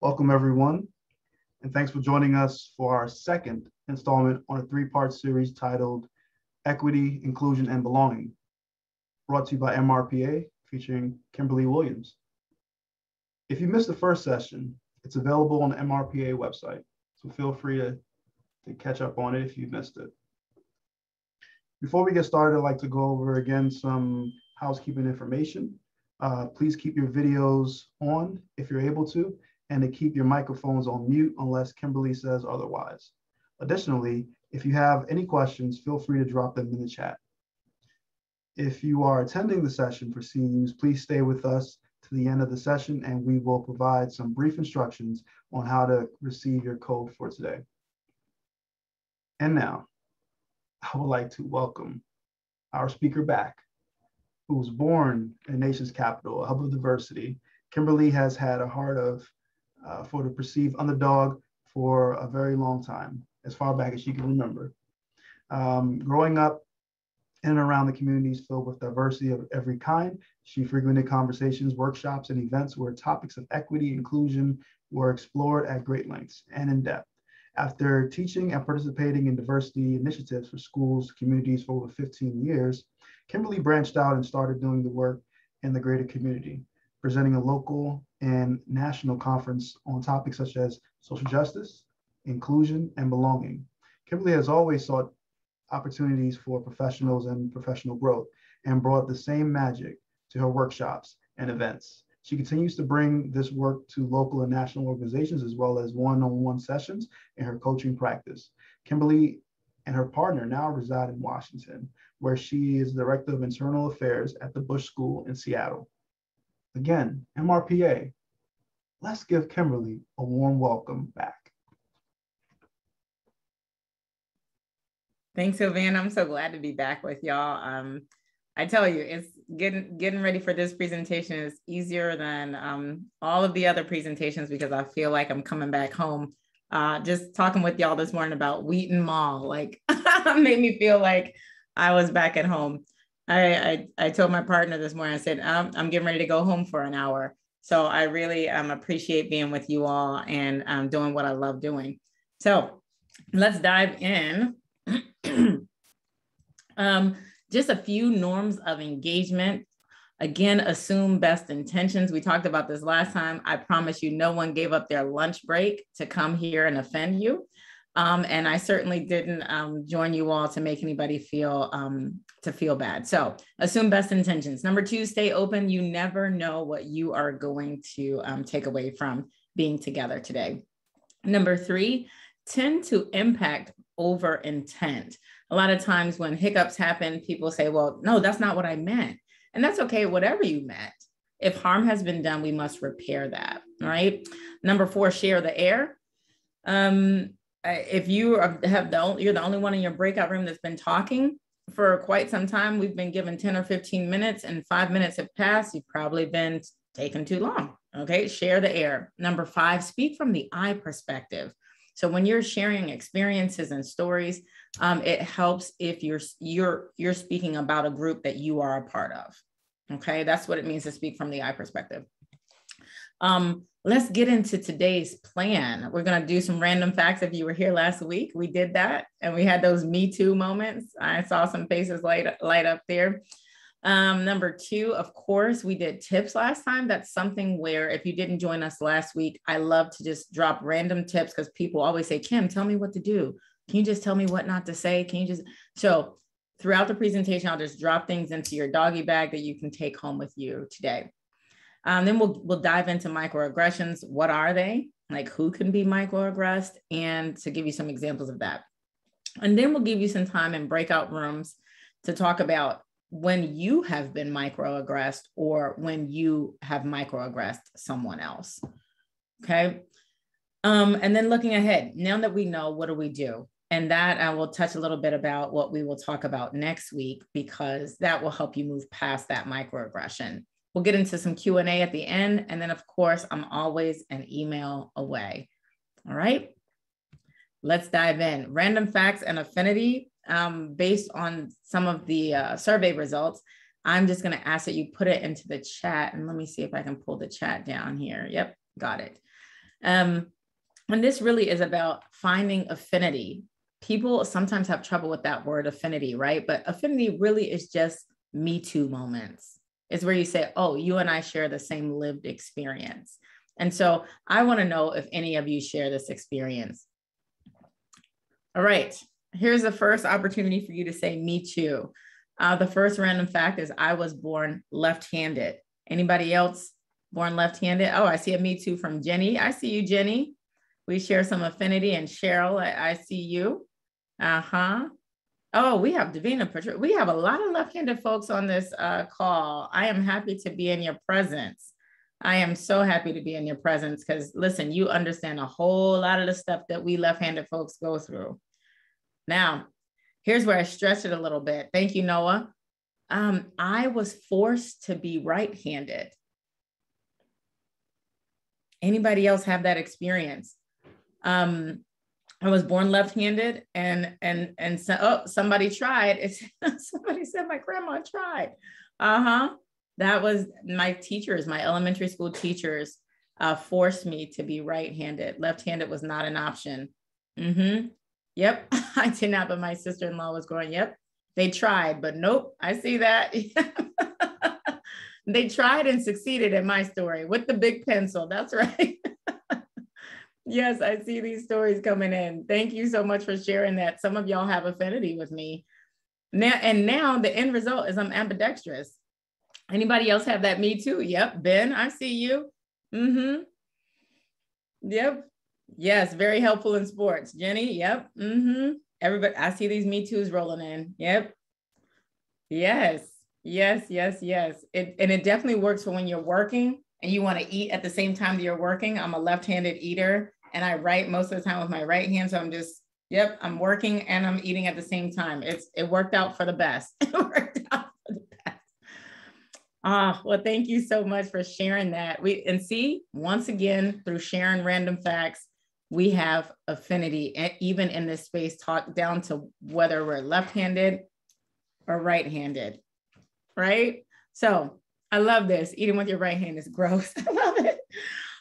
Welcome, everyone, and thanks for joining us for our second installment on a three-part series titled Equity, Inclusion, and Belonging, brought to you by MRPA, featuring Kimberlee Williams. If you missed the first session, it's available on the MRPA website, so feel free to catch up on it if you missed it. Before we get started, I'd like to go over again some housekeeping information. Please keep your videos on if you're able to, and to keep your microphones on mute unless Kimberlee says otherwise. Additionally, if you have any questions, feel free to drop them in the chat. If you are attending the session for CEUs, please stay with us to the end of the session and we will provide some brief instructions on how to receive your code for today. And now, I would like to welcome our speaker back, who was born in the nation's capital, a hub of diversity. Kimberlee has had a heart for the perceived underdog for a very long time, as far back as she can remember. Growing up in and around the communities filled with diversity of every kind, she frequented conversations, workshops, and events where topics of equity and inclusion were explored at great lengths and in depth. After teaching and participating in diversity initiatives for schools, communities for over 15 years, Kimberlee branched out and started doing the work in the greater community, presenting a local and national conference on topics such as social justice, inclusion, and belonging. Kimberlee has always sought opportunities for professionals and professional growth and brought the same magic to her workshops and events. She continues to bring this work to local and national organizations as well as one-on-one sessions in her coaching practice. Kimberlee and her partner now reside in Washington, where she is Director of Internal Affairs at the Bush School in Seattle. Again, MRPA, let's give Kimberlee a warm welcome back. Thanks, Sylvan. I'm so glad to be back with y'all. I tell you, it's getting ready for this presentation is easier than all of the other presentations because I feel like I'm coming back home. Just talking with y'all this morning about Wheaton Mall, like made me feel like I was back at home. I told my partner this morning, I said, I'm getting ready to go home for an hour. So I really appreciate being with you all and doing what I love doing. So let's dive in. Just a few norms of engagement. Again, assume best intentions. We talked about this last time. I promise you, no one gave up their lunch break to come here and offend you. And I certainly didn't join you all to make anybody feel bad. So assume best intentions. Number two, stay open. You never know what you are going to take away from being together today. Number three, tend to impact over intent. A lot of times when hiccups happen, people say, well, no, that's not what I meant. And that's okay, whatever you meant. If harm has been done, we must repair that, right? Number four, share the air. If you you're the only one in your breakout room that's been talking for quite some time, we've been given 10 or 15 minutes and 5 minutes have passed, you've probably been taking too long, okay? Share the air. Number five, speak from the I perspective. So when you're sharing experiences and stories, it helps if you're speaking about a group that you are a part of. Okay, that's what it means to speak from the I perspective. Let's get into today's plan. We're going to do some random facts. If you were here last week, we did that, and we had those Me Too moments. I saw some faces light up there. Number two, of course, we did tips last time. That's something where if you didn't join us last week, I love to just drop random tips because people always say, Kim, tell me what to do. Can you just tell me what not to say? Can you just, so throughout the presentation, I'll just drop things into your doggy bag that you can take home with you today. Then we'll dive into microaggressions. What are they? Like who can be microaggressed? And to give you some examples of that. And then we'll give you some time in breakout rooms to talk about when you have been microaggressed or when you have microaggressed someone else. Okay. And then looking ahead, now that we know, what do we do? And that I will touch a little bit about what we will talk about next week, because that will help you move past that microaggression. We'll get into some Q&A at the end. And then of course, I'm always an email away. All right, let's dive in. Random facts and affinity. Based on some of the survey results, I'm just going to ask that you put it into the chat. And let me see if I can pull the chat down here. Yep, got it. And this really is about finding affinity. People sometimes have trouble with that word affinity, right? But affinity really is just Me Too moments. It's where you say, oh, you and I share the same lived experience. And so I want to know if any of you share this experience. All right, here's the first opportunity for you to say me too. The first random fact is I was born left-handed. Anybody else born left-handed? Oh, I see a me too from Jenny. I see you, Jenny. We share some affinity. And Cheryl, I see you. Uh-huh. Oh, we have Davina, Patricia. We have a lot of left-handed folks on this call. I am happy to be in your presence. I am so happy to be in your presence because listen, you understand a whole lot of the stuff that we left-handed folks go through. Now, here's where I stretch it a little bit. Thank you, Noah. I was forced to be right-handed. Anybody else have that experience? I was born left-handed and so, oh, somebody tried. Somebody said my grandma tried. That was my teachers, my elementary school teachers forced me to be right-handed. Left-handed was not an option. Yep, I did not, but my sister-in-law was going, yep, they tried, but nope, I see that. They tried and succeeded in my story with the big pencil. That's right. Yes, I see these stories coming in. Thank you so much for sharing that. Some of y'all have affinity with me. Now the end result is I'm ambidextrous. Anybody else have that me too? Yep, Ben, I see you. Yep. Yes, very helpful in sports. Jenny, yep. Everybody, I see these me too's rolling in. Yep. Yes. It definitely works for when you're working and you want to eat at the same time that you're working. I'm a left-handed eater and I write most of the time with my right hand. So I'm just, yep, I'm working and I'm eating at the same time. It worked out for the best. It worked out for the best. Well, thank you so much for sharing that. And see, once again, through sharing random facts, we have affinity, and even in this space, talk down to whether we're left-handed or right-handed, right? So I love this. Eating with your right hand is gross. I love it.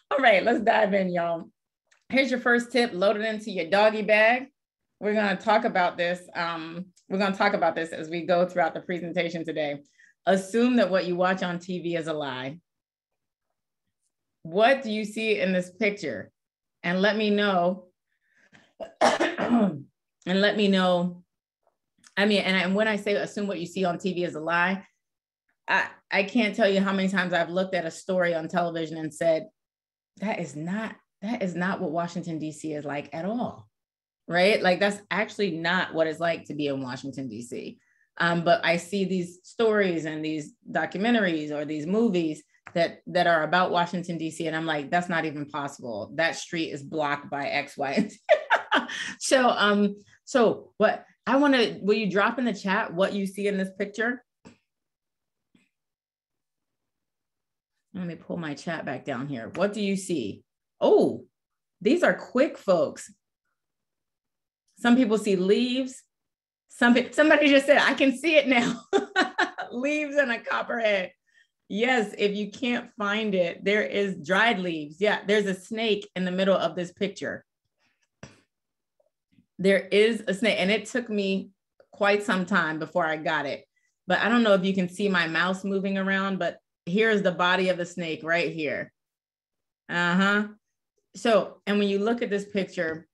All right, let's dive in, y'all. Here's your first tip. Load it into your doggy bag. We're going to talk about this. We're going to talk about this as we go throughout the presentation today. Assume that what you watch on TV is a lie. What do you see in this picture? And let me know. And let me know. I mean, and when I say assume what you see on TV is a lie, I can't tell you how many times I've looked at a story on television and said, that is not what Washington, D.C. is like at all, right? Like that's actually not what it's like to be in Washington, D.C. But I see these stories and these documentaries or these movies that are about Washington, D.C. And I'm like, that's not even possible. That street is blocked by X, Y, and Z. So what I want to, will you drop in the chat what you see in this picture? Let me pull my chat back down here. What do you see? Oh, these are quick, folks. Some people see leaves. Somebody just said, I can see it now. Leaves and a copperhead. Yes, if you can't find it, there is dried leaves. Yeah, there's a snake in the middle of this picture. There is a snake, and it took me quite some time before I got it. But I don't know if you can see my mouse moving around, but here's the body of the snake right here. So, and when you look at this picture,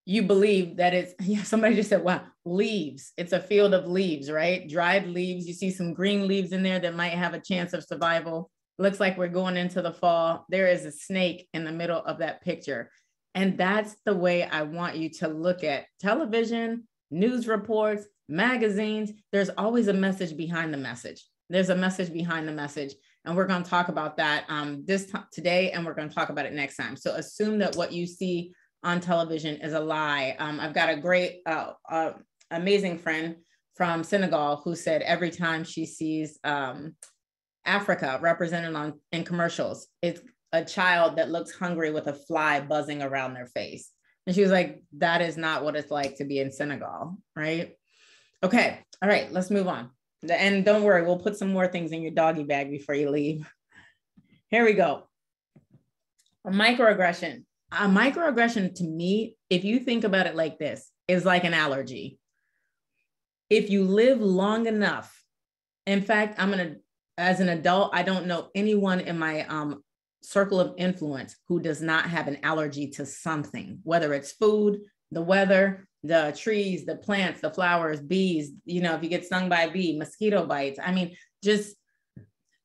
you believe that it's, yeah, somebody just said, wow, leaves. It's a field of leaves, right? Dried leaves. You see some green leaves in there that might have a chance of survival. Looks like we're going into the fall. There is a snake in the middle of that picture. And that's the way I want you to look at television, news reports, magazines. There's always a message behind the message. There's a message behind the message. And we're going to talk about that today, and we're going to talk about it next time. So assume that what you see on television is a lie. I've got a great, amazing friend from Senegal who said every time she sees Africa represented in commercials, it's a child that looks hungry with a fly buzzing around their face. And she was like, that is not what it's like to be in Senegal, right? Okay, all right, let's move on. And don't worry, we'll put some more things in your doggy bag before you leave. Here we go. A microaggression. A microaggression to me, if you think about it like this, is like an allergy. If you live long enough, in fact, as an adult, I don't know anyone in my circle of influence who does not have an allergy to something, whether it's food, the weather, the trees, the plants, the flowers, bees, if you get stung by a bee, mosquito bites. I mean,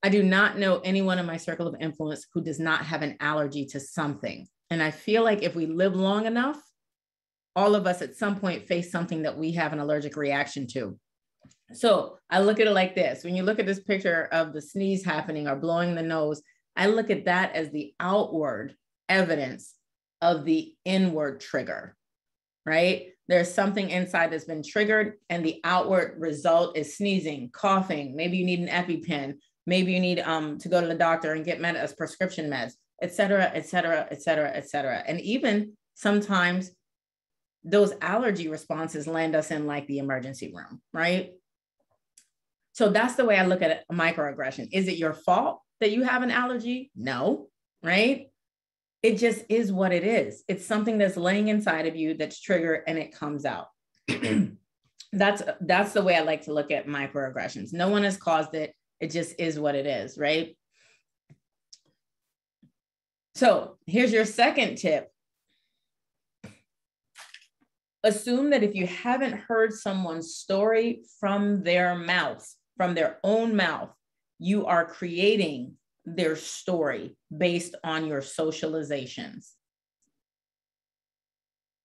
I do not know anyone in my circle of influence who does not have an allergy to something. And I feel like if we live long enough, all of us at some point face something that we have an allergic reaction to. So I look at it like this. When you look at this picture of the sneeze happening or blowing the nose, I look at that as the outward evidence of the inward trigger, right? There's something inside that's been triggered and the outward result is sneezing, coughing. Maybe you need an EpiPen. Maybe you need to go to the doctor and get as prescription meds, et cetera, et cetera, et cetera, et cetera. And even sometimes those allergy responses land us in like the emergency room, right? So that's the way I look at a microaggression. Is it your fault that you have an allergy? No, right? It just is what it is. It's something that's laying inside of you that's triggered and it comes out. That's the way I like to look at microaggressions. No one has caused it. It just is what it is, right? So here's your second tip. Assume that if you haven't heard someone's story from their mouth, from their own mouth, you are creating their story based on your socializations.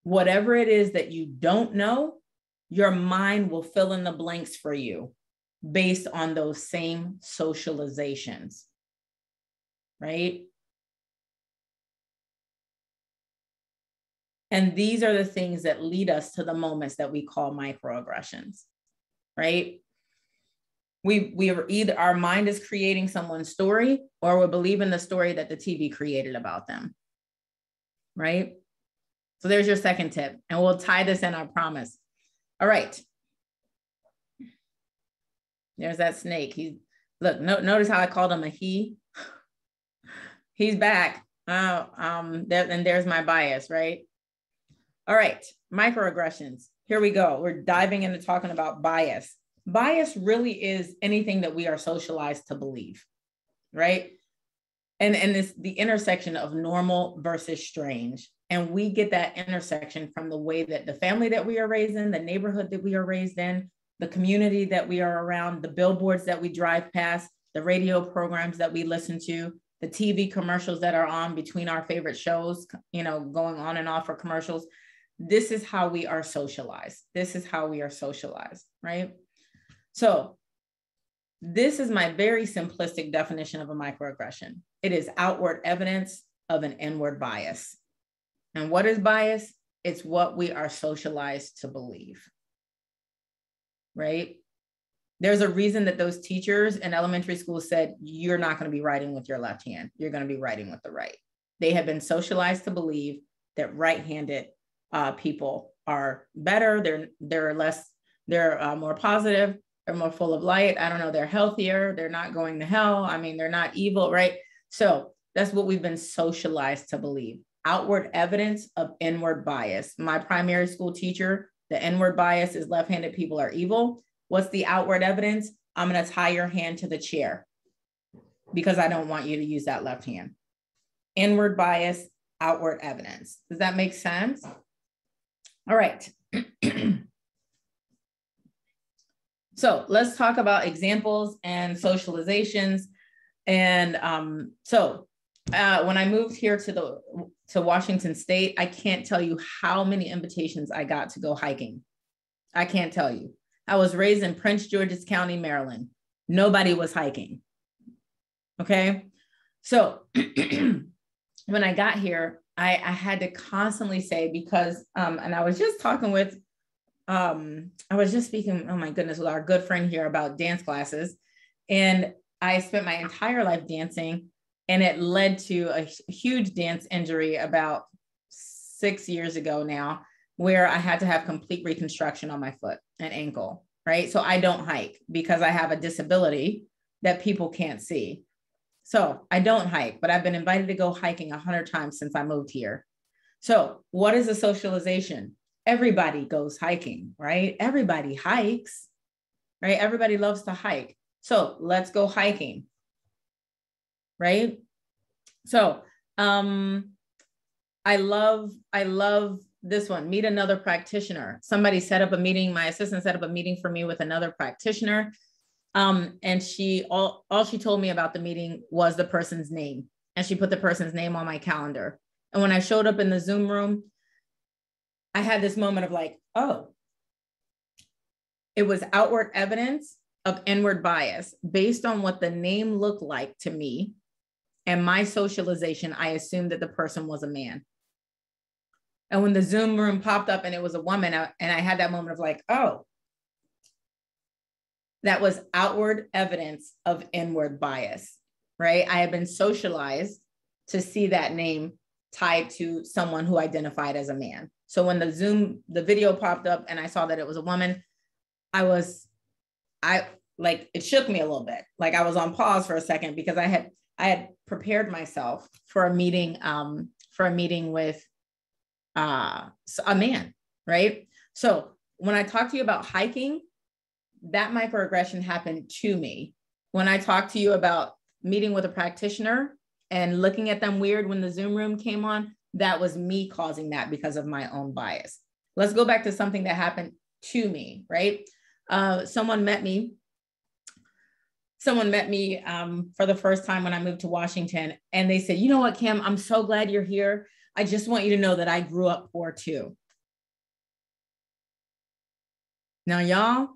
Whatever it is that you don't know, your mind will fill in the blanks for you based on those same socializations, right? And these are the things that lead us to the moments that we call microaggressions, right? We are either our mind is creating someone's story or we're believing the story that the TV created about them, right? So there's your second tip, and we'll tie this in, I promise. All right. There's that snake. Notice how I called him a he. He's back. And there's my bias, right? All right, microaggressions. Here we go. We're diving into talking about bias. Bias really is anything that we are socialized to believe, right? And it's the intersection of normal versus strange. And we get that intersection from the way that the family that we are raised in, the neighborhood that we are raised in, the community that we are around, the billboards that we drive past, the radio programs that we listen to, the TV commercials that are on between our favorite shows, going on and off for commercials. This is how we are socialized. This is how we are socialized, right? So this is my very simplistic definition of a microaggression. It is outward evidence of an inward bias. And what is bias? It's what we are socialized to believe, right? There's a reason that those teachers in elementary school said, you're not going to be writing with your left hand. You're going to be writing with the right. They have been socialized to believe that right-handed people are better. They're more positive. They're more full of light. I don't know. They're healthier. They're not going to hell. I mean, they're not evil, right? So that's what we've been socialized to believe. Outward evidence of inward bias. My primary school teacher, the inward bias is left-handed people are evil. What's the outward evidence? I'm going to tie your hand to the chair because I don't want you to use that left hand. Inward bias, outward evidence. Does that make sense? All right. So let's talk about examples and socializations. And when I moved here to Washington State, I can't tell you how many invitations I got to go hiking. I can't tell you. I was raised in Prince George's County, Maryland. Nobody was hiking. Okay. So when I got here, I had to constantly say, because, and I was just talking with, I was just speaking, oh my goodness, with our good friend here about dance classes. And I spent my entire life dancing, and it led to a huge dance injury about 6 years ago now, where I had to have complete reconstruction on my foot and ankle, right? So I don't hike because I have a disability that people can't see. So I don't hike, but I've been invited to go hiking 100 times since I moved here. So what is a socialization? Everybody goes hiking, right? Everybody hikes, right? Everybody loves to hike. So let's go hiking, right? So I love this one. Meet another practitioner. Somebody set up a meeting. My assistant set up a meeting for me with another practitioner. And all she told me about the meeting was the person's name. And she put the person's name on my calendar. And when I showed up in the Zoom room, I had this moment of like, oh, it was outward evidence of inward bias based on what the name looked like to me. And my socialization, I assumed that the person was a man. And when the Zoom room popped up and it was a woman, and I had that moment of like, oh, that was outward evidence of inward bias, right? I had been socialized to see that name tied to someone who identified as a man. So when the video popped up and I saw that it was a woman, it shook me a little bit. Like I was on pause for a second because I had prepared myself for a meeting with a man, right? So when I talk to you about hiking, that microaggression happened to me. When I talk to you about meeting with a practitioner and looking at them weird when the Zoom room came on, that was me causing that because of my own bias. Let's go back to something that happened to me, right? Someone met me for the first time when I moved to Washington, and they said, you know what, Kim, I'm so glad you're here. I just want you to know that I grew up poor too. Now, y'all,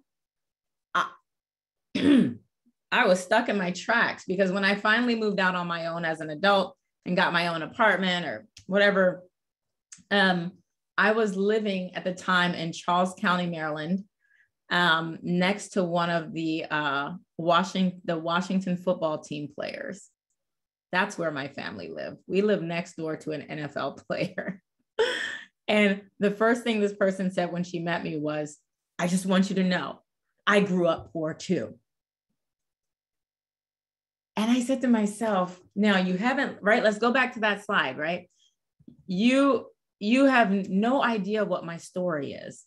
I was stuck in my tracks because when I finally moved out on my own as an adult and got my own apartment or whatever, I was living at the time in Charles County, Maryland, next to one of the Washington football team players. That's where my family lived. We lived next door to an NFL player. And the first thing this person said when she met me was, I just want you to know, I grew up poor too. And I said to myself, now you haven't, right? Let's go back to that slide, right? You have no idea what my story is.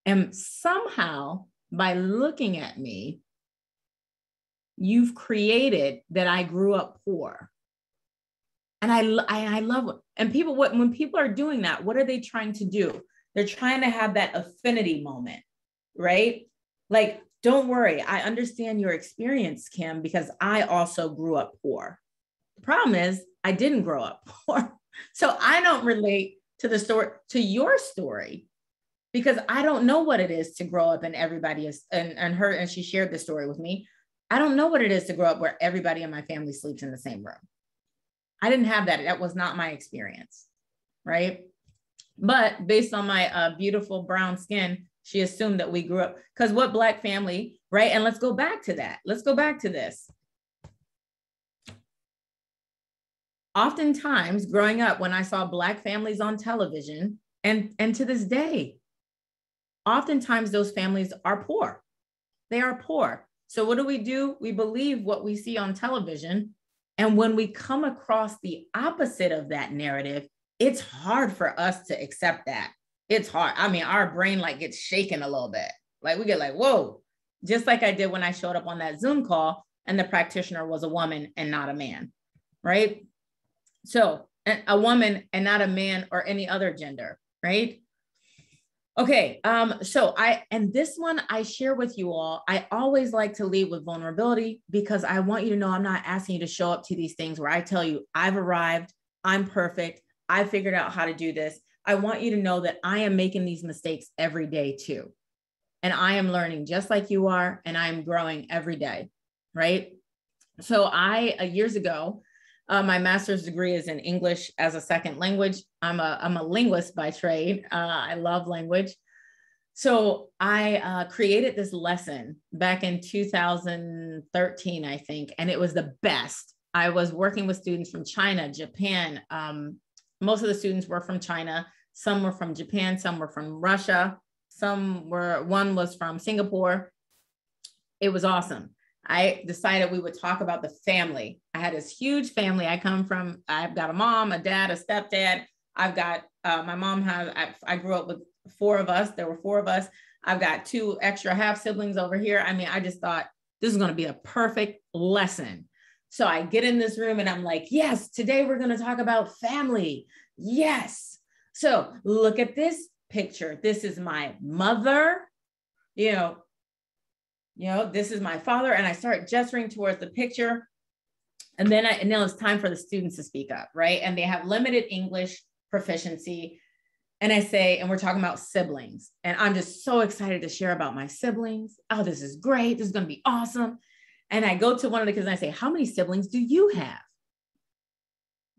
And somehow by looking at me, you've created that I grew up poor. And I love it. And when people are doing that, what are they trying to do? They're trying to have that affinity moment, right? Like, don't worry, I understand your experience, Kim, because I also grew up poor. The problem is I didn't grow up poor. So I don't relate to the story, to your story, because I don't know what it is to grow up and everybody is, and she shared this story with me. I don't know what it is to grow up where everybody in my family sleeps in the same room. I didn't have that. That was not my experience, right? But based on my beautiful brown skin, she assumed that we grew up, because what Black family, right? And let's go back to that. Let's go back to this. Oftentimes growing up, when I saw Black families on television, and to this day, oftentimes those families are poor. They are poor. So what do? We believe what we see on television. And when we come across the opposite of that narrative, it's hard for us to accept that. It's hard. I mean, our brain like gets shaken a little bit. Like we get like, whoa, just like I did when I showed up on that Zoom call and the practitioner was a woman and not a man, right? So a woman and not a man or any other gender, right? Okay, and this one I share with you all. I always like to lead with vulnerability because I want you to know I'm not asking you to show up to these things where I tell you I've arrived, I'm perfect, I figured out how to do this. I want you to know that I am making these mistakes every day too. And I am learning just like you are, and I'm growing every day, right? So years ago, my master's degree is in English as a second language. I'm a linguist by trade. I love language. So I created this lesson back in 2013, I think, and it was the best. I was working with students from China, Japan. Most of the students were from China. Some were from Japan. Some were from Russia. One was from Singapore. It was awesome. I decided we would talk about the family. I had this huge family. I've got a mom, a dad, a stepdad. I've got, my mom I grew up with 4 of us. There were 4 of us. I've got 2 extra half siblings over here. I mean, I just thought this is going to be a perfect lesson. So I get in this room and I'm like, yes, today we're going to talk about family. Yes. So look at this picture. This is my mother, you know, this is my father. And I start gesturing towards the picture. And then it's time for the students to speak up, right? And they have limited English proficiency. And I say, and we're talking about siblings. And I'm just so excited to share about my siblings. Oh, this is great. This is going to be awesome. And I go to one of the kids and I say, how many siblings do you have?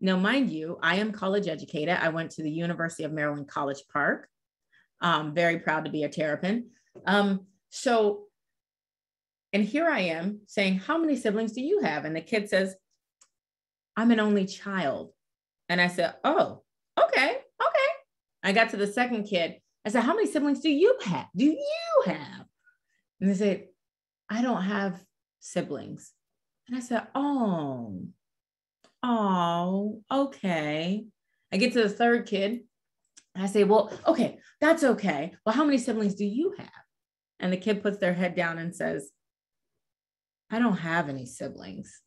Now, mind you, I am college educated. I went to the University of Maryland, College Park. Very proud to be a Terrapin. And here I am saying, how many siblings do you have? And the kid says, I'm an only child. And I said, oh, okay. I got to the second kid. I said, how many siblings do you have? And they said, I don't have siblings. And I said, oh, okay. I get to the third kid. And I say, well, okay, that's okay. Well, how many siblings do you have? And the kid puts their head down and says, I don't have any siblings.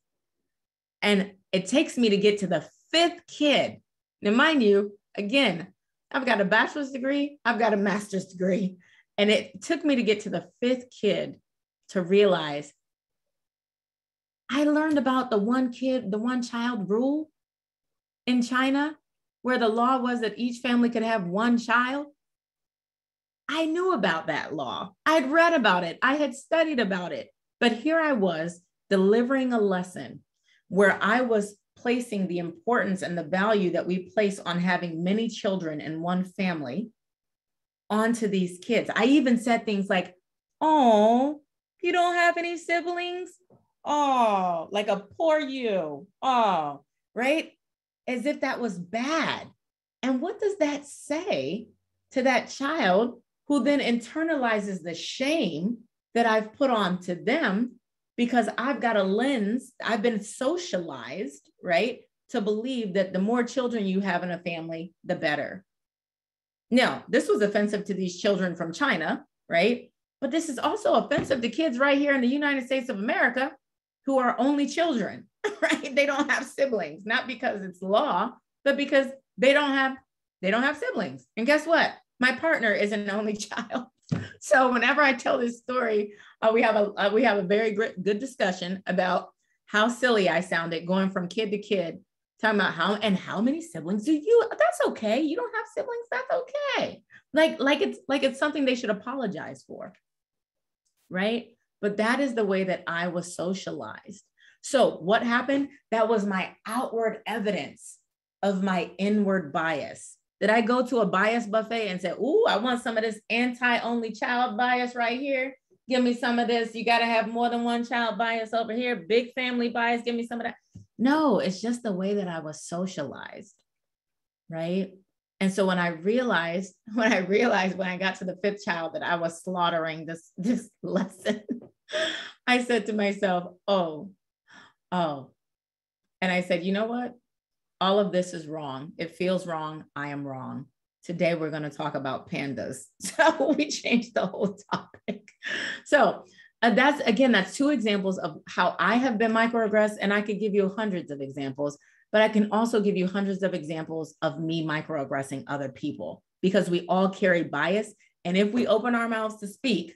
And it takes me to get to the 5th kid. Now, mind you, again, I've got a bachelor's degree, I've got a master's degree. And it took me to get to the 5th kid to realize I learned about the one child rule in China, where the law was that each family could have 1 child. I knew about that law. I'd read about it. I had studied about it. But here I was delivering a lesson where I was placing the importance and the value that we place on having many children in one family onto these kids. I even said things like, oh, you don't have any siblings? Oh, like a poor you. Oh, right? As if that was bad. And what does that say to that child who then internalizes the shame that I've put on to them because I've got a lens, I've been socialized, right, to believe that the more children you have in a family, the better. Now, this was offensive to these children from China, right? But this is also offensive to kids right here in the United States of America who are only children, right? They don't have siblings, not because it's law, but because they don't have siblings. And guess what? My partner is an only child. So whenever I tell this story, we have a very good discussion about how silly I sounded going from kid to kid, talking about how many siblings do you? That's okay. You don't have siblings. That's okay. Like it's something they should apologize for, right? But that is the way that I was socialized. So what happened? That was my outward evidence of my inward bias. Did I go to a bias buffet and say, ooh, I want some of this anti-only child bias right here. Give me some of this. You got to have more than 1 child bias over here. Big family bias. Give me some of that. No, it's just the way that I was socialized, right? And so when I realized when I got to the 5th child that I was slaughtering this lesson, I said to myself, oh. And I said, you know what? All of this is wrong. It feels wrong. I am wrong. Today, we're going to talk about pandas. So we changed the whole topic. So that's 2 examples of how I have been microaggressed. And I could give you hundreds of examples, but I can also give you hundreds of examples of me microaggressing other people because we all carry bias. And if we open our mouths to speak,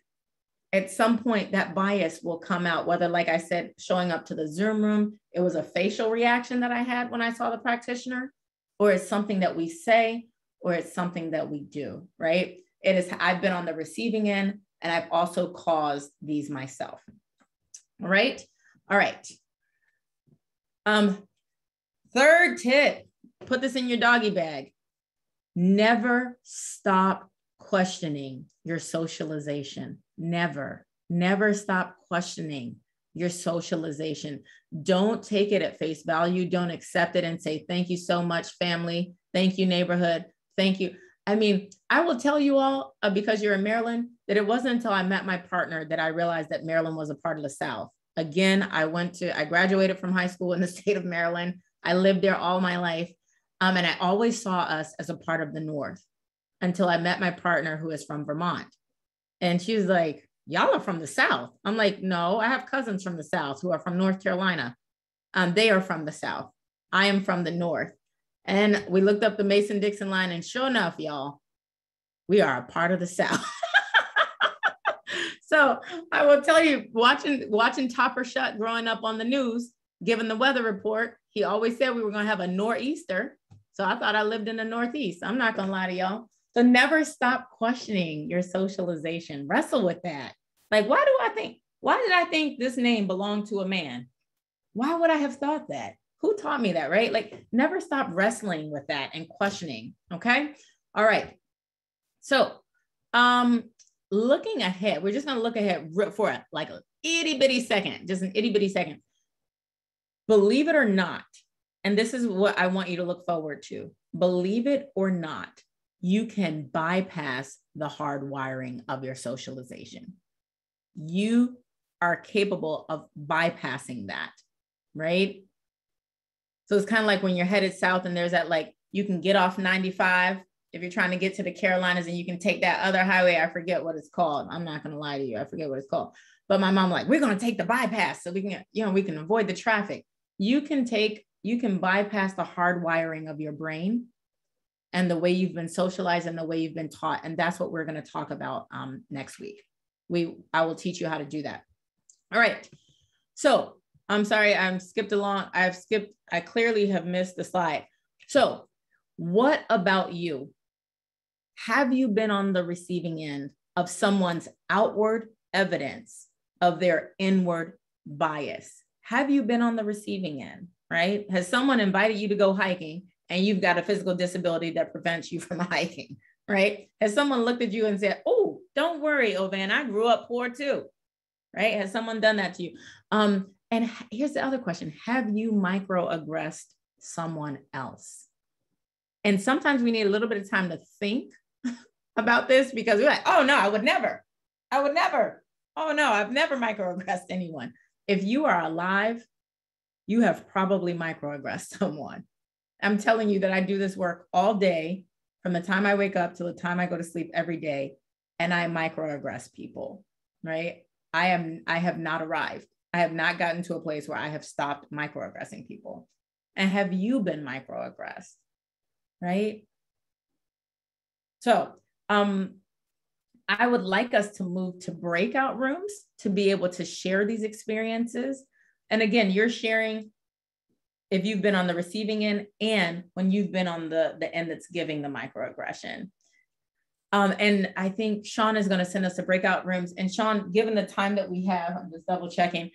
at some point that bias will come out, whether, like I said, showing up to the Zoom room, it was a facial reaction that I had when I saw the practitioner, or it's something that we say, or it's something that we do, right? I've been on the receiving end, and I've also caused these myself, all right? All right. 3rd tip, put this in your doggy bag. Never stop questioning your socialization. Never stop questioning your socialization. Don't take it at face value. Don't accept it and say, thank you so much, family. Thank you, neighborhood. Thank you. I mean, I will tell you all, because you're in Maryland, that it wasn't until I met my partner that I realized that Maryland was a part of the South. Again, I graduated from high school in the state of Maryland. I lived there all my life. And I always saw us as a part of the North until I met my partner who is from Vermont. And she was like, y'all are from the South. I'm like, no, I have cousins from the South who are from North Carolina. They are from the South. I am from the North. And we looked up the Mason-Dixon line, and sure enough, y'all, we are a part of the South. So I will tell you, watching Topper Shut growing up on the news, given the weather report, he always said we were going to have a nor'easter. So I thought I lived in the Northeast. I'm not going to lie to y'all. So never stop questioning your socialization. Wrestle with that. Like, why did I think this name belonged to a man? Why would I have thought that? Who taught me that, right? Like, never stop wrestling with that and questioning, okay? All right. So, looking ahead, we're just going to look ahead for like an itty bitty second, just an itty bitty second. Believe it or not, and this is what I want you to look forward to. Believe it or not, you can bypass the hard wiring of your socialization. You are capable of bypassing that, right? So it's kind of like when you're headed south and there's that, like, you can get off 95 if you're trying to get to the Carolinas, and you can take that other highway. I forget what it's called. I'm not going to lie to you. I forget what it's called. But my mom like, we're going to take the bypass so we can, we can avoid the traffic. You can bypass the hard wiring of your brain and the way you've been socialized and the way you've been taught. And that's what we're going to talk about next week. I will teach you how to do that. All right. So I'm sorry, I clearly have missed the slide. So what about you? Have you been on the receiving end of someone's outward evidence of their inward bias? Have you been on the receiving end, right? Has someone invited you to go hiking and you've got a physical disability that prevents you from hiking, right? Has someone looked at you and said, oh, don't worry, Ovan, I grew up poor too, right? Has someone done that to you? And here's the other question. Have you microaggressed someone else? And sometimes we need a little bit of time to think about this, because we're like, oh no, I would never. Oh no, I've never microaggressed anyone. If you are alive, you have probably microaggressed someone. I'm telling you that I do this work all day, from the time I wake up to the time I go to sleep every day, and I microaggress people, right? I have not arrived. I have not gotten to a place where I have stopped microaggressing people. And have you been microaggressed, right? So I would like us to move to breakout rooms to be able to share these experiences. And again, you're sharing if you've been on the receiving end and when you've been on the end that's giving the microaggression. And I think Sean is going to send us to breakout rooms. And Sean, given the time that we have, I'm just double checking.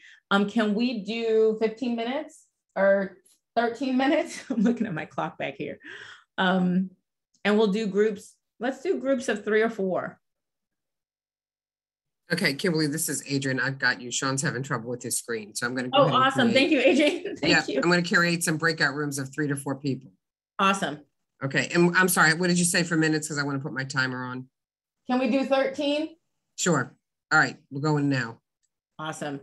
Can we do 15 minutes or 13 minutes? I'm looking at my clock back here. And we'll do groups. Let's do groups of 3 or 4. Okay, Kimberlee, this is Adrian. I've got you. Sean's having trouble with his screen. So I'm going to go ahead and awesome. Thank you, Adrian. Thank you. I'm going to create some breakout rooms of 3 to 4 people. Awesome. Okay. And I'm sorry, what did you say for minutes? Because I want to put my timer on. Can we do 13? Sure. All right. We're going now. Awesome.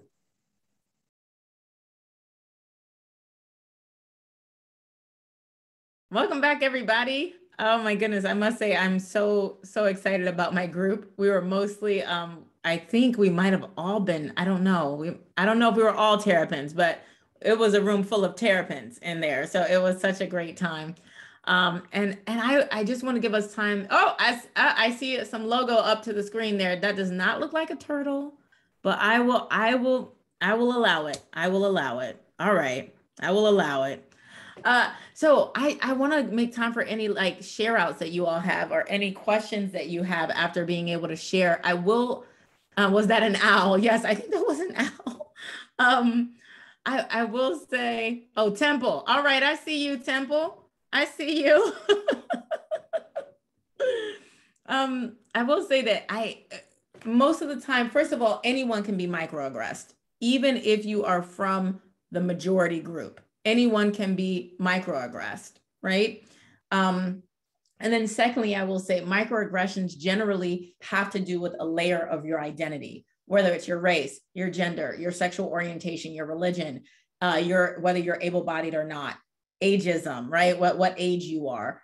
Welcome back, everybody. Oh my goodness. I must say, I'm so excited about my group. We were mostly, I think we might've all been, I don't know. I don't know if we were all Terrapins, but it was a room full of Terrapins in there. So it was such a great time. And I just want to give us time. Oh, I see some logo up to the screen there. That does not look like a turtle, but I will allow it. I will allow it. All right. I will allow it. So I want to make time for any like share outs that you all have or any questions that you have after being able to share. I will, was that an owl? Yes, I think that was an owl. I will say, oh, Temple. All right. I see you, Temple. I see you. I will say that most of the time, first of all, anyone can be microaggressed, even if you are from the majority group. Anyone can be microaggressed, right? And then secondly, I will say microaggressions generally have to do with a layer of your identity. whether it's your race, your gender, your sexual orientation, your religion, whether you're able-bodied or not, ageism, right? What age you are,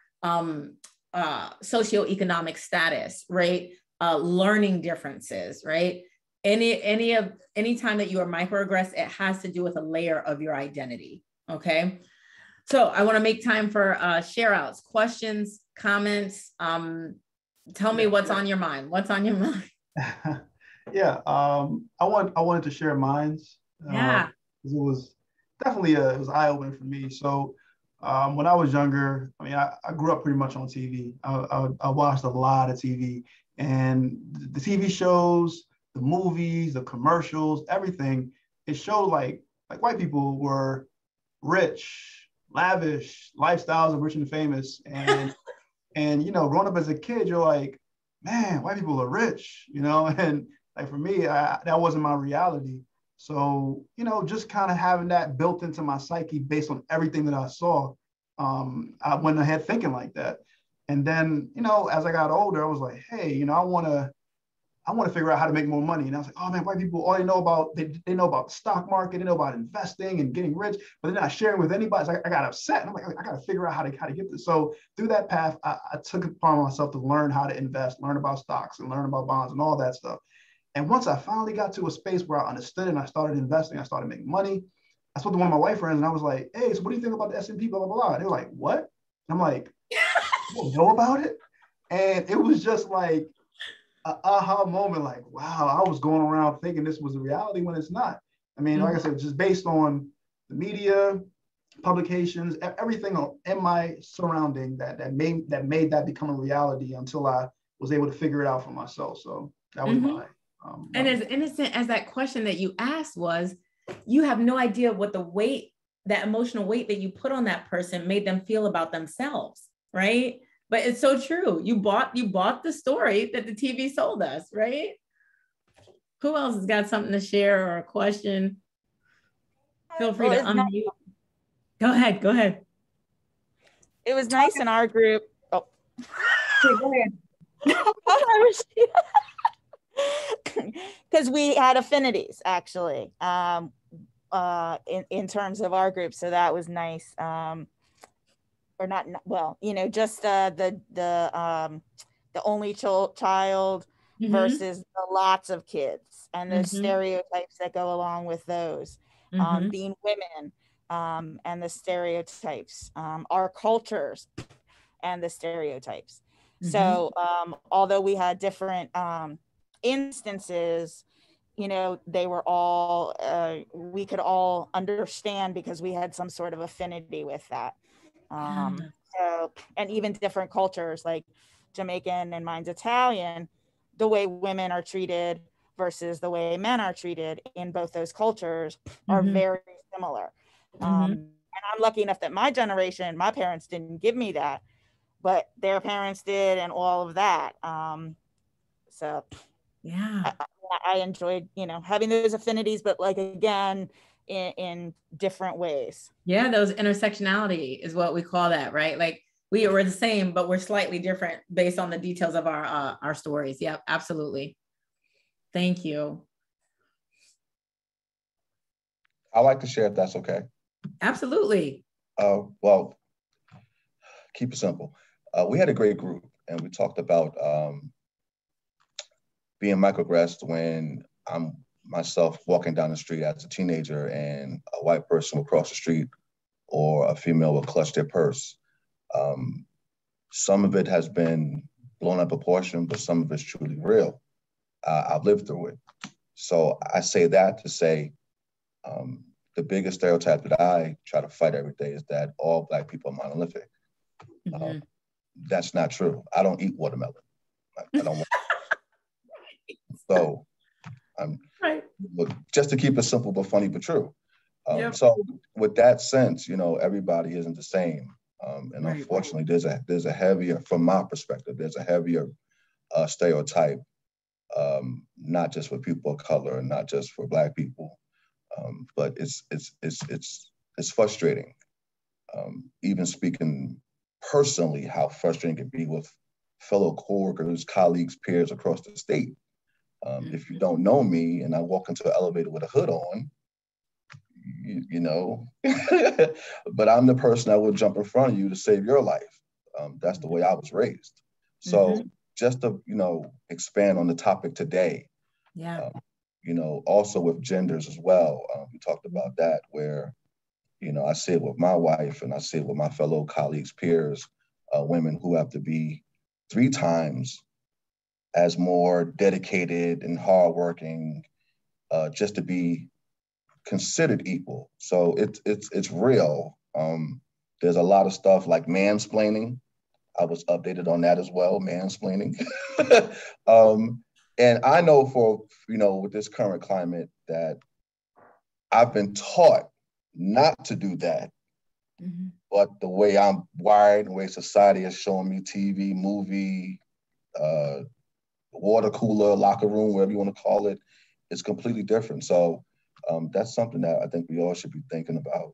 socioeconomic status, right? Learning differences, right? Anytime that you are microaggressed, it has to do with a layer of your identity. Okay. So I want to make time for share outs, questions, comments. Tell me what's on your mind. What's on your mind? Yeah. I wanted to share mine. Yeah. It was definitely it was eye-opening for me. So when I was younger, I mean, I grew up pretty much on TV. I watched a lot of TV, and the TV shows, the movies, the commercials, everything, it showed like white people were rich, lavish, lifestyles of rich and famous. And you know, growing up as a kid, you're like, man, white people are rich, you know? And like for me, that wasn't my reality. So, you know, just kind of having that built into my psyche based on everything that I saw, I went ahead thinking like that. And then, you know, as I got older, I was like, hey, you know, I want to figure out how to make more money. And I was like, oh man, white people, all they know about, they know about the stock market, they know about investing and getting rich, but they're not sharing with anybody. So I got upset, and I'm like, I got to figure out how to get this. So through that path, I took it upon myself to learn how to invest, learn about stocks and learn about bonds and all that stuff. And once I finally got to a space where I understood and I started investing, I started making money. I spoke to one of my white friends and I was like, hey, so what do you think about the S&P, blah, blah, blah. And they were like, what? And I'm like, you don't know about it? And it was just like an aha moment, like, wow, I was going around thinking this was a reality when it's not. I mean, like I said, just based on the media, publications, everything in my surrounding that made that become a reality until I was able to figure it out for myself. So that was my and as innocent as that question that you asked was, you have no idea what the weight, that emotional weight that you put on that person made them feel about themselves, right? But it's so true. You bought the story that the TV sold us, right? Who else has got something to share or a question? Feel free to unmute. Go ahead. It was nice in our group. Oh, go ahead. Because we had affinities actually in terms of our group, so that was nice. Or not, well, you know, just the only child versus the lots of kids and the stereotypes that go along with those, being women, and the stereotypes, our cultures and the stereotypes. So although we had different instances, you know, they were all, we could all understand because we had some sort of affinity with that. So, and even different cultures like Jamaican and mine's Italian, the way women are treated versus the way men are treated in both those cultures are very similar. And I'm lucky enough that my generation, my parents didn't give me that, but their parents did, and all of that. So yeah, I enjoyed, you know, having those affinities, but like, again, in different ways. Yeah, those intersectionality is what we call that, right? Like we were the same, but we're slightly different based on the details of our stories. Yep, absolutely. Thank you. I'd like to share if that's okay. Absolutely. Well, keep it simple. We had a great group, and we talked about being microaggressed when I'm myself walking down the street as a teenager and a white person will cross the street or a female will clutch their purse. Some of it has been blown out of proportion, but some of it's truly real. I've lived through it. So I say that to say the biggest stereotype that I try to fight every day is that all Black people are monolithic. That's not true. I don't eat watermelon. I don't want So just to keep it simple but funny but true. So with that sense, you know, everybody isn't the same. And unfortunately, there's a heavier, from my perspective, there's a heavier stereotype, not just for people of color and not just for Black people, but it's frustrating. Even speaking personally, how frustrating it can be with fellow coworkers, colleagues, peers across the state. If you don't know me and I walk into an elevator with a hood on, you know, but I'm the person that will jump in front of you to save your life. That's the way I was raised. So just to, you know, expand on the topic today, you know, also with genders as well, we talked about that, where, you know, I see it with my wife and I see it with my fellow colleagues, peers, women who have to be 3 times as more dedicated and hardworking just to be considered equal. So it's real. There's a lot of stuff like mansplaining. I was updated on that as well, mansplaining. And I know for, you know, with this current climate that I've been taught not to do that. But the way I'm wired, the way society is showing me TV, movie, water cooler, locker room, whatever you want to call it, it's completely different. So that's something that I think we all should be thinking about,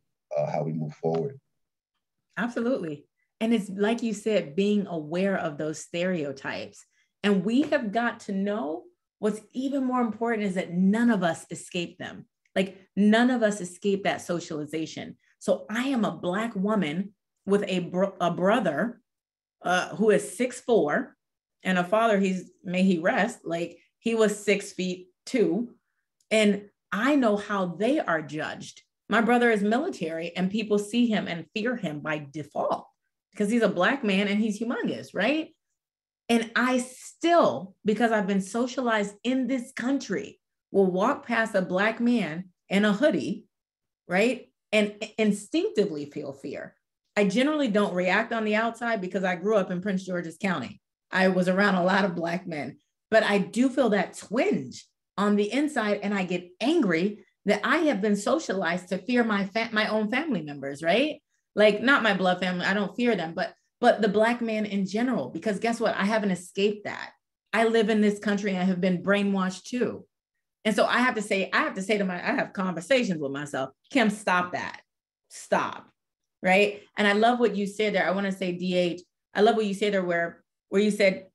how we move forward. Absolutely. And it's like you said, being aware of those stereotypes. And we have got to know what's even more important is that none of us escape them. Like none of us escape that socialization. So I am a Black woman with a brother who is 6'4", and a father, may he rest, like he was 6'2". And I know how they are judged. My brother is military and people see him and fear him by default because he's a Black man and he's humongous, right? And I still, because I've been socialized in this country, will walk past a Black man in a hoodie, right? And instinctively feel fear. I generally don't react on the outside because I grew up in Prince George's County. I was around a lot of Black men, but I do feel that twinge on the inside, and I get angry that I have been socialized to fear my own family members, right? Like not my blood family, I don't fear them, but the Black man in general, because guess what? I haven't escaped that. I live in this country and I have been brainwashed too. And so I have to say to I have conversations with myself, Kim, stop that, stop, right? And I love what you said there. I want to say, DH, I love what you said there where you said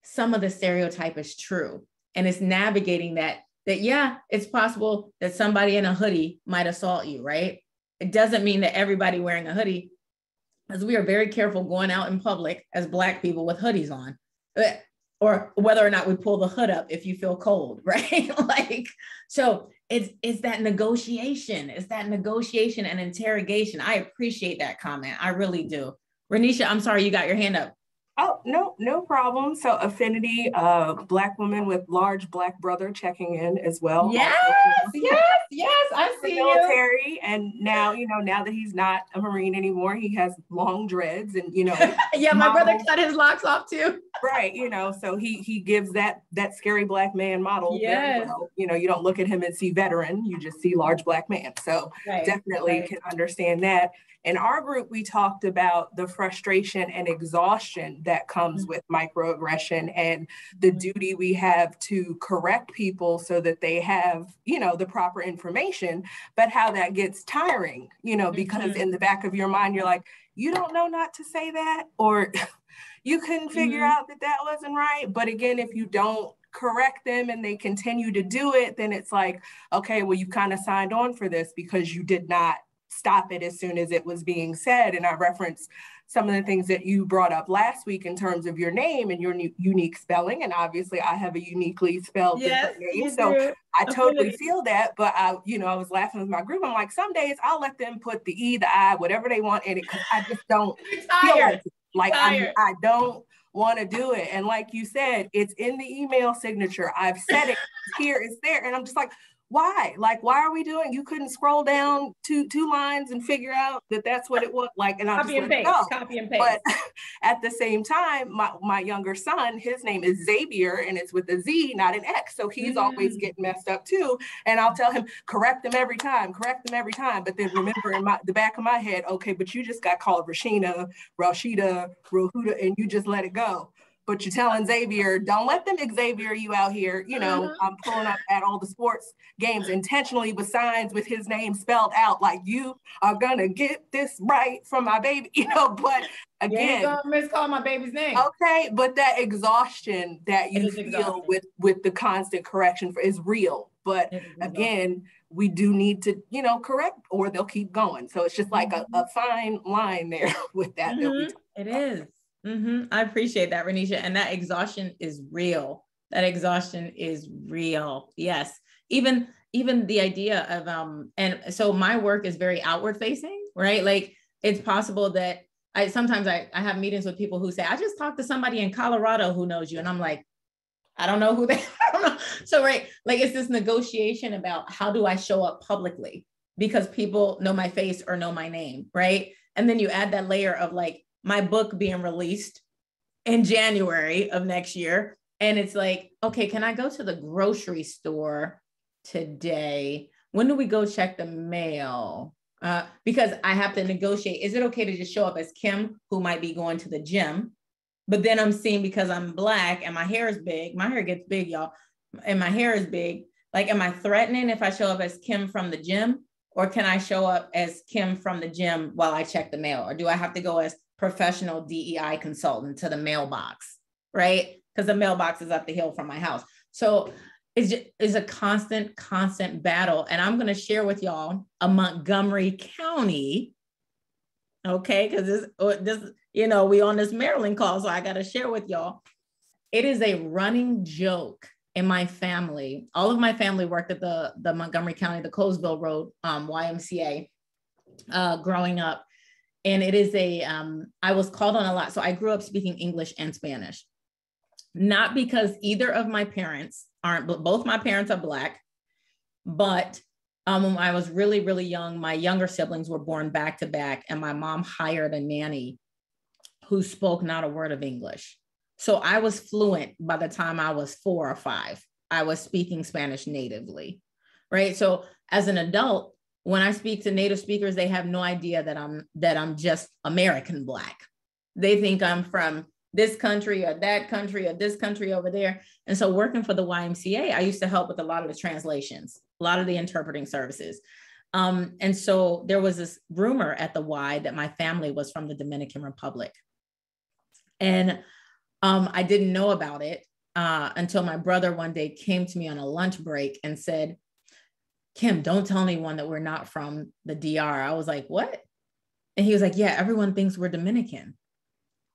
some of the stereotype is true. And it's navigating that yeah, it's possible that somebody in a hoodie might assault you, right? It doesn't mean that everybody wearing a hoodie, as we are very careful going out in public as Black people with hoodies on, or whether or not we pull the hood up if you feel cold, right? Like, so it's that negotiation. It's that negotiation and interrogation. I appreciate that comment. I really do. Renisha, I'm sorry, you got your hand up. Oh, no problem. So Affinity, Black woman with large Black brother checking in as well. Yes, I see military, you. And now, now that he's not a Marine anymore, he has long dreads and, yeah, my brother cut his locks off too. Right, so he gives that scary Black man model. Yes. Very well. You don't look at him and see veteran, you just see large Black man. So definitely can understand that. In our group, we talked about the frustration and exhaustion that comes with microaggression and the duty we have to correct people so that they have, the proper information, but how that gets tiring, because in the back of your mind, you're like, you don't know not to say that, or you couldn't figure out that wasn't right. But again, if you don't correct them and they continue to do it, then it's like, okay, well, you kind of signed on for this because you did not stop it as soon as it was being said. And I referenced some of the things that you brought up last week in terms of your name and your unique spelling. And obviously I have a uniquely spelled different name. So I totally feel that, but I was laughing with my group. I'm like, some days I'll let them put the E, the I, whatever they want in it, because I just don't feel like it. Like I don't want to do it. And like you said, it's in the email signature. I've said it here, it's there. And I'm just like, why? Like, why are we doing? You couldn't scroll down two lines and figure out that that's what it was like. And I'm copy and paste. But at the same time, my younger son, his name is Xavier, and it's with a Z, not an X. So he's always getting messed up too. And I'll tell him, correct them every time. But then remember in the back of my head, okay, but you just got called Rashina, Rashida, Rohuda, and you just let it go. but you're telling Xavier, don't let them Xavier you out here. You know, I'm pulling up at all the sports games intentionally with signs with his name spelled out, like, you are gonna get this right from my baby, you know, but again, you ain't miscall my baby's name. Okay, but that exhaustion that you feel with the constant correction is real. But again, we do need to, you know, correct, or they'll keep going. So it's just like a fine line there with that. It is. I appreciate that, Renisha. And that exhaustion is real. That exhaustion is real. Yes. Even the idea of, and so my work is very outward facing, right? Like, it's possible that sometimes I have meetings with people who say, I just talked to somebody in Colorado who knows you. And I'm like, I don't know who they, I don't know. So, right. Like, it's this negotiation about how do I show up publicly because people know my face or know my name. Right. And then you add that layer of like my book being released in January of next year. And it's like, okay, can I go to the grocery store today? When do we go check the mail? Because I have to negotiate. Is it okay to just show up as Kim, who might be going to the gym? But then I'm seen because I'm Black and my hair is big. My hair gets big, y'all. And my hair is big. Like, am I threatening if I show up as Kim from the gym? Or can I show up as Kim from the gym while I check the mail? Or do I have to go as professional DEI consultant to the mailbox, right? Because the mailbox is up the hill from my house. So it's a constant battle. And I'm going to share with y'all a Montgomery County, okay? Because this, you know, we on this Maryland call, so I got to share with y'all. It is a running joke in my family. All of my family worked at the Montgomery County, the Colesville Road YMCA growing up. And it is I was called on a lot. So I grew up speaking English and Spanish, not because either of my parents both my parents are Black, but when I was really, really young, my younger siblings were born back to back, and my mom hired a nanny who spoke not a word of English. So I was fluent by the time I was 4 or 5. I was speaking Spanish natively, right? So as an adult, when I speak to native speakers, they have no idea that I'm just American Black. They think I'm from this country or that country or this country over there. And so working for the YMCA, I used to help with a lot of the translations, a lot of the interpreting services. And so there was this rumor at the Y that my family was from the Dominican Republic. And I didn't know about it until my brother one day came to me on a lunch break and said, Kim, don't tell anyone that we're not from the DR. I was like, what? And he was like, yeah, everyone thinks we're Dominican.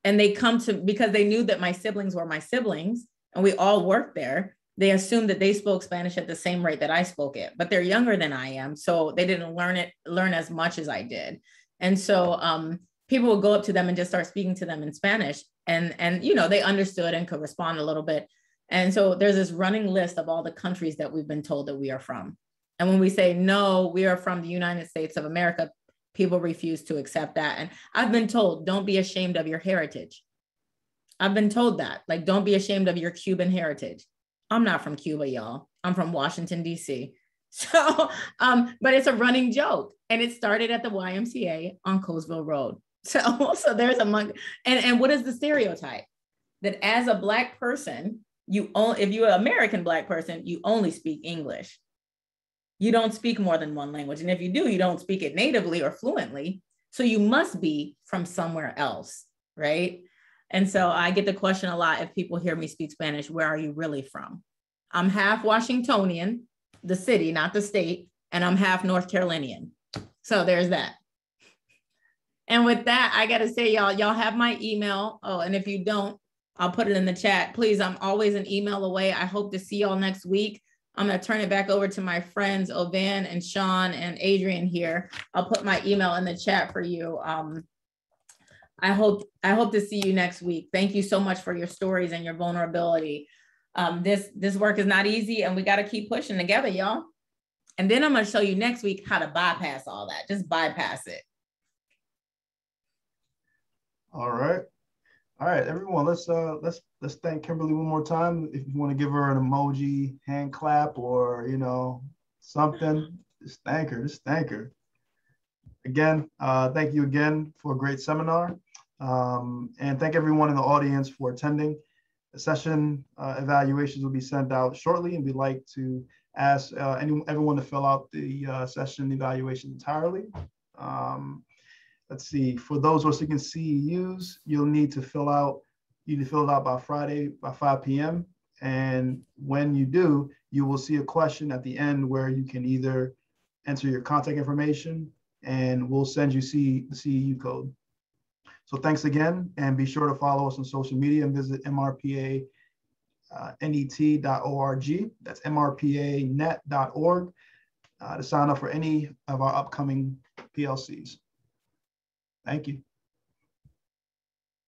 And they come to, because they knew that my siblings were my siblings and we all worked there, they assumed that they spoke Spanish at the same rate that I spoke it, but they're younger than I am. So they didn't learn as much as I did. And so people would go up to them and just start speaking to them in Spanish. And you know, they understood and could respond a little bit. And so there's this running list of all the countries that we've been told that we are from. And when we say, no, we are from the United States of America, people refuse to accept that. And I've been told, don't be ashamed of your heritage. I've been told that, like, don't be ashamed of your Cuban heritage. I'm not from Cuba, y'all. I'm from Washington, D.C. So, but it's a running joke. And it started at the YMCA on Colesville Road. So there's and what is the stereotype? That as a Black person, if you're an American Black person, you only speak English. You don't speak more than one language. And if you do, you don't speak it natively or fluently. So you must be from somewhere else, right? And so I get the question a lot if people hear me speak Spanish, where are you really from? I'm half Washingtonian, the city, not the state, and I'm half North Carolinian. So there's that. And with that, I got to say, y'all have my email. Oh, and if you don't, I'll put it in the chat. Please, I'm always an email away. I hope to see y'all next week. I'm going to turn it back over to my friends, Ovan and Sean and Adrian here. I'll put my email in the chat for you. I hope to see you next week. Thank you so much for your stories and your vulnerability. This work is not easy, and we got to keep pushing together, y'all. And then I'm going to show you next week how to bypass all that. Just bypass it. All right, everyone. Let's thank Kimberlee one more time. If you want to give her an emoji, hand clap, or something, just thank her. Again, thank you again for a great seminar, and thank everyone in the audience for attending. The session evaluations will be sent out shortly, and we'd like to ask everyone to fill out the session evaluation entirely. Let's see, for those who are seeking CEUs, you'll need to fill it out by Friday by 5 p.m. And when you do, you will see a question at the end where you can either enter your contact information and we'll send you the CEU code. So thanks again, and be sure to follow us on social media and visit mrpanet.org. That's mrpanet.org to sign up for any of our upcoming PLCs. Thank you.